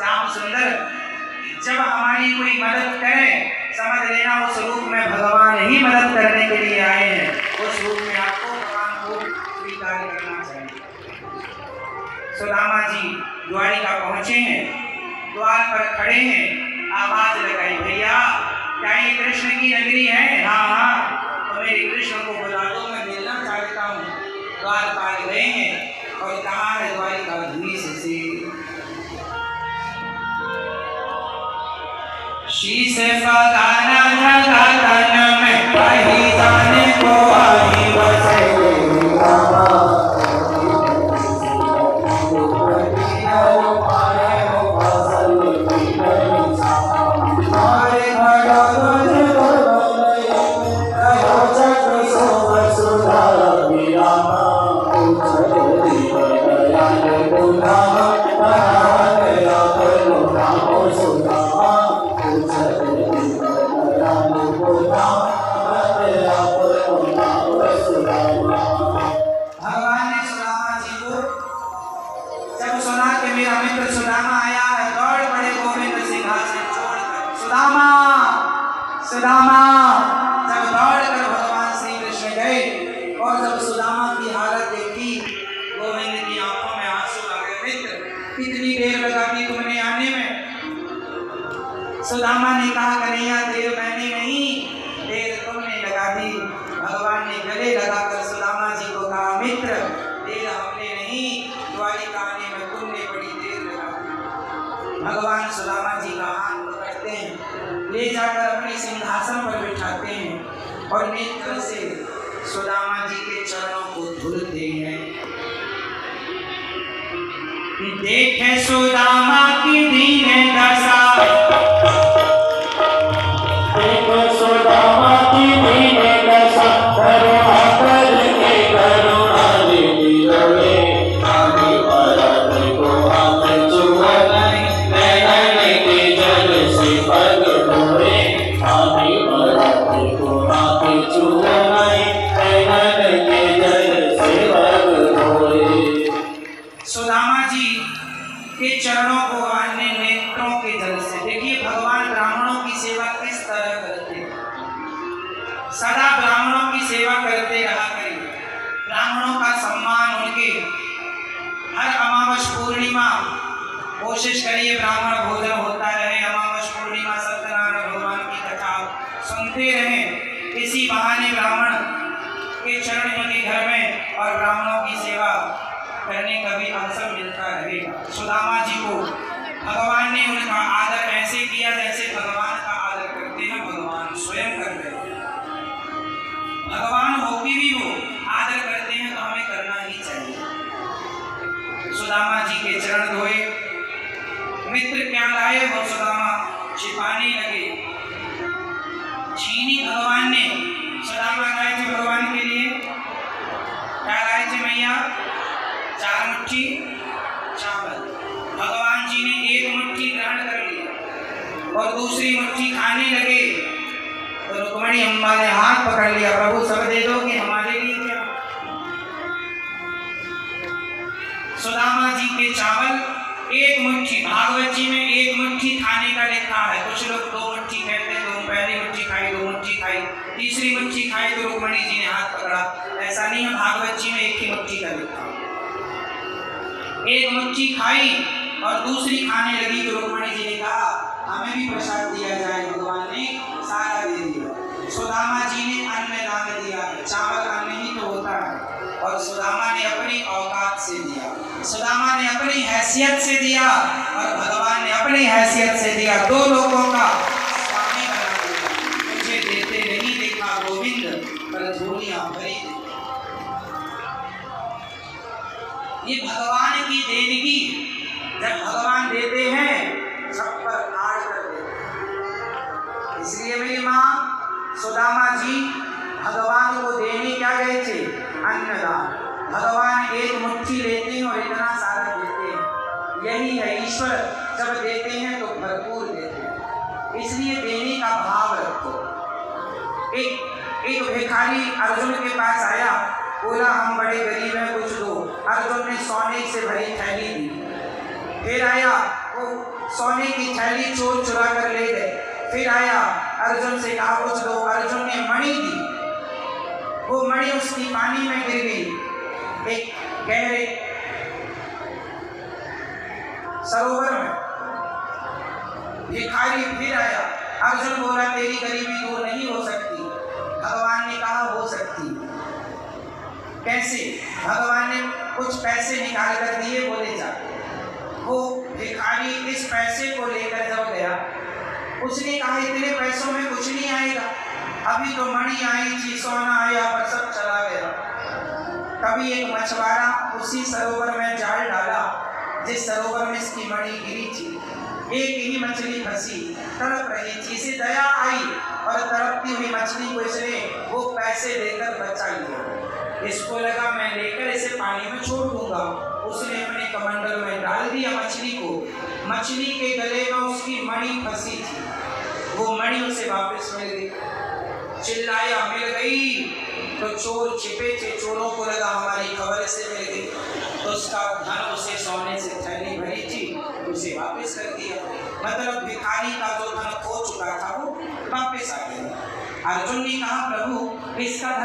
श्याम सुंदर, जब हमारी कोई मदद करे समझ लेना उस रूप में भगवान ही मदद करने के लिए आए हैं। उस रूप में आपको भगवान को स्वीकार करना चाहिए। सुदामा जी द्वारिका पहुंचे हैं, द्वार पर खड़े हैं, आवाज लगाई, भैया क्या ये कृष्ण की नगरी है? हाँ हाँ, तो मेरे कृष्ण को बुला दो, मैं मिलना चाहता हूँ। द्वारपाल गए हैं और कहा है द्वारिका धीरे से शीश पगाना धगा तन में कहीं जाने को आई बसे सुदामा जब दौड़कर भगवान श्री कृष्ण गए और जब सुदामा की हालत देखी, गोविंद की आंखों में आंसू आ गए। मित्र, कितनी देर लगा दी तुमने आने में? सुदामा ने कहा, कन्हैया देर मैंने नहीं, देर तुमने लगा दी। भगवान ने गले लगाकर सुदामा जी को कहा, मित्र देर हमने नहीं, द्वारिका आने में तुमने बड़ी देर लगा दी। भगवान सुदामा जी का हाथ पकड़ते हैं, ले जाकर अपने सिंहासन पर बिठाते हैं और नेत्र से सुदामा जी के चरणों को धुलते हैं। देखे सुदामा की दीन दशा, देखो सुदामा की दीन दशा, करुणा करके करुणा दीदी लगे, आगे बढ़ा देखो हाथ चुराए, नैन के जल से पग धोए, आगे बढ़ा देखो हाथ चुराए, नैन के जल से पग धोए। सुदामा जी के चरणों को आने नेत्रों के जल से, देखिए भगवान ब्राह्मणों की सेवा किस तरह करते हैं। सदा ब्राह्मणों की सेवा करते रहा करिए, ब्राह्मणों का सम्मान, उनके हर अमावस पूर्णिमा कोशिश करिए ब्राह्मण भोजन होता रहे। अमावस पूर्णिमा सत्यनारायण भगवान की कथा सुनते रहें, इसी बहाने ब्राह्मण के चरण उनके घर में और ब्राह्मणों की सेवा करने का भी अवसर मिलता रहेगा। सुदामा जी को भगवान ने उनका आदर ऐसे किया जैसे भगवान का आदर करते हैं भगवान स्वयं कर रहे हैं। भगवान होके भी वो आदर करते हैं तो हमें करना ही चाहिए। सुदामा जी के चरण धोए, मित्र क्या लाए वो सुदामा छिपाने लगे। छीनी भगवान ने, सुदामा लाए थे भगवान के लिए, क्या लाए थे मैया? 4 मुट्ठी चावल। भगवान जी ने 1 मुट्ठी ग्रहण कर लिया और दूसरी मुट्ठी खाने लगे तो रुक्मणी अम्बा ने हाथ पकड़ लिया, प्रभु सब दे दोगे, हमारे लिए क्या? सुदामा जी के चावल 1 मुट्ठी, भागवत जी में 1 मुट्ठी खाने का लिखा है। कुछ लोग 2 मुट्ठी कहते हैं, तो पहली मुट्ठी खाई, 2 मुट्ठी खाई, तीसरी मुट्ठी खाई तो रुक्मणी जी ने हाथ पकड़ा। ऐसा नहीं है, भागवत जी में 1 ही मुट्ठी का लिखा। 1 मुट्ठी खाई और दूसरी खाने लगी तो रुक्मणी जी ने कहा हमें भी प्रसाद दिया जाए। भगवान ने सारा दे दिया। सुदामा जी ने अन्न दान दिया, चावल अन्न ही तो होता है, और सुदामा ने अपनी औकात से दिया, सुदामा ने अपनी हैसियत से दिया और भगवान ने अपनी हैसियत से दिया। 2 लोगों का स्वामी बना दिया। मुझे देते नहीं देखा गोविंद, पर झोलियां भरी। ये भगवान की देनगी, जब भगवान देते हैं सब पर आड़ कर देते हैं। इसलिए मेरी माँ सुदामा जी भगवान को देने क्या गए थे? अन्नदान। भगवान 1 मुट्ठी लेते हैं और इतना सारा देते हैं। यही है, ईश्वर जब देते हैं तो भरपूर देते हैं, इसलिए देने का भाव रखो। एक भिखारी अर्जुन के पास आया, बोला हम बड़े गरीब हैं, कुछ दो। अर्जुन ने सोने से भरी थैली दी। फिर आया, वो सोने की थैली चोर चुरा कर ले गए। फिर आया, अर्जुन से कहा कुछ दो। अर्जुन ने मणि दी, वो मणि उसकी पानी में गिर गई एक गहरे सरोवर में। भिखारी फिर आया, अर्जुन बोला तेरी गरीबी दूर नहीं हो सकती। भगवान ने कहा हो सकती। कैसे? भगवान ने कुछ पैसे निकाल कर दिए, बोले जा। वो भिखारी इस पैसे को लेकर जब गया, उसने कहा इतने पैसों में कुछ नहीं आएगा, अभी तो मणि आई थी, सोना आया पर सब चला गया। तभी एक मछुआरा उसी सरोवर में जाल डाला जिस सरोवर में इसकी मणि गिरी थी। एक ही मछली फंसी, तड़प रही थी। इसे दया आई और तड़पती हुई मछली को इसने वो पैसे देकर बचा लिया। इसको लगा मैं लेकर इसे पानी में छोड़ दूंगा। उसने अपने कमंडल में डाल दिया मछली को। मछली के गले में उसकी मणि फंसी थी, वो मणि उसे वापस मिल गई। चिल्लाया मिल गई, तो चोर छिपे थे, चोरों को लगा हमारी खबर से मिल गई, तो उसका धन उसे सोने से थैली भरी थी, उसे वापस कर दिया। मतलब भिखारी का जो धन खो चुका था वो वापस आ गया। अर्जुन ने कहा प्रभु इसका धन